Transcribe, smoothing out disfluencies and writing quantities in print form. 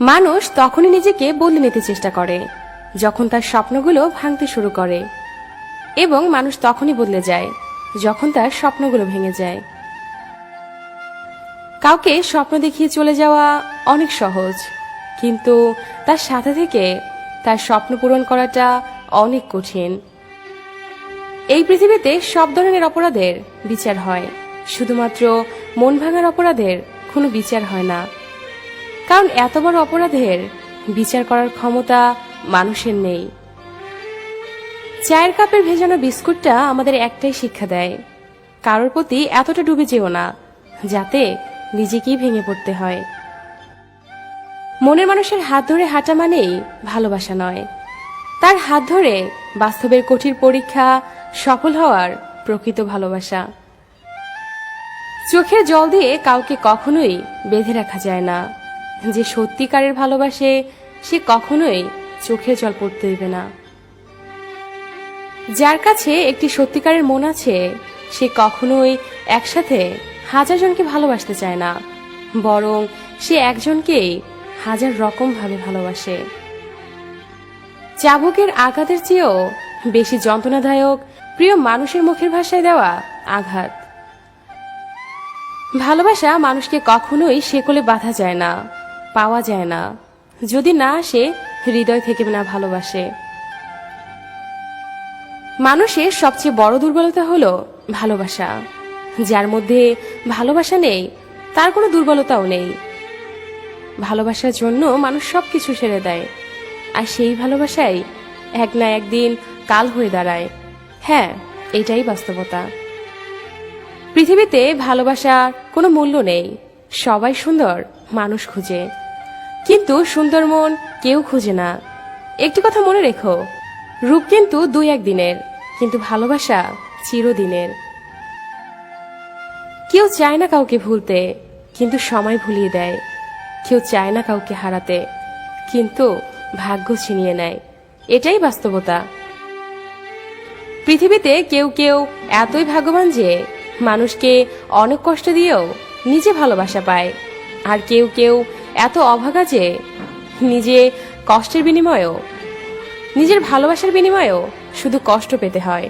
মানুষ তখনই নিজেকে বদলে নিতে চেষ্টা করে যখন তার স্বপ্নগুলো ভাঙতে শুরু করে, এবং মানুষ তখনই বদলে যায় যখন তার স্বপ্নগুলো ভেঙে যায়। কাউকে স্বপ্ন দেখিয়ে চলে যাওয়া অনেক সহজ, কিন্তু তার সাথে থেকে তার স্বপ্ন পূরণ করাটা অনেক কঠিন। এই পৃথিবীতে সব ধরনের অপরাধের বিচার হয়, শুধুমাত্র মন ভাঙার অপরাধের কোনো বিচার হয় না। কারণ এত বড় অপরাধের বিচার করার ক্ষমতা মানুষের নেই। চায়ের কাপের ভেজানো বিস্কুটটা আমাদের একটাই শিক্ষা দেয়, কারোর প্রতি এতটা ডুবে যেও না যাতে নিজেকেই ভেঙে পড়তে হয়। মনের মানুষের হাত ধরে হাঁটা মানেই ভালোবাসা নয়, তার হাত ধরে বাস্তবের কঠিন পরীক্ষা সফল হওয়ার প্রকৃত ভালোবাসা। চোখের জল দিয়ে কাউকে কখনোই বেঁধে রাখা যায় না। যে সত্যিকারের ভালোবাসে সে কখনোই চোখের জল পড়তে দেবে না। যার কাছে একটি সত্যিকারের মন আছে সে কখনোই একসাথে হাজার জনকে ভালোবাসতে চায় না, বরং সে একজনকেই হাজার রকম ভাবে ভালোবাসে। চাবুকের আঘাতের চেয়েও বেশি যন্ত্রণাদায়ক প্রিয় মানুষের মুখের ভাষায় দেওয়া আঘাত। ভালোবাসা মানুষকে কখনোই শেকলে বাঁধা যায় না, পাওয়া যায় না, যদি না সে হৃদয় থেকে না ভালোবাসে। মানুষের সবচেয়ে বড় দুর্বলতা হলো ভালোবাসা। যার মধ্যে ভালোবাসা নেই তার কোনো দুর্বলতাও নেই। ভালোবাসার জন্য মানুষ সবকিছু ছেড়ে দেয়, আর সেই ভালোবাসাই এক না একদিন কাল হয়ে দাঁড়ায়। হ্যাঁ, এটাই বাস্তবতা। পৃথিবীতে ভালোবাসার কোনো মূল্য নেই। সবাই সুন্দর মানুষ খুঁজে, কিন্তু সুন্দর মন কেউ খুঁজে না। একটি কথা মনে রেখো, রূপ কিন্তু দুই একদিনের, কিন্তু ভালোবাসা চিরদিনের। কেউ চায় না কাউকে ভুলতে, কিন্তু সময় ভুলিয়ে দেয়। কেউ চায় না কাউকে হারাতে, কিন্তু ভাগ্য ছিনিয়ে নেয়। এটাই বাস্তবতা। পৃথিবীতে কেউ কেউ এতই ভাগ্যবান যে মানুষকে অনেক কষ্ট দিয়েও নিজে ভালোবাসা পায়, আর কেউ কেউ এত অভাগা যে নিজে কষ্টের বিনিময়েও, নিজের ভালোবাসার বিনিময়েও শুধু কষ্ট পেতে হয়।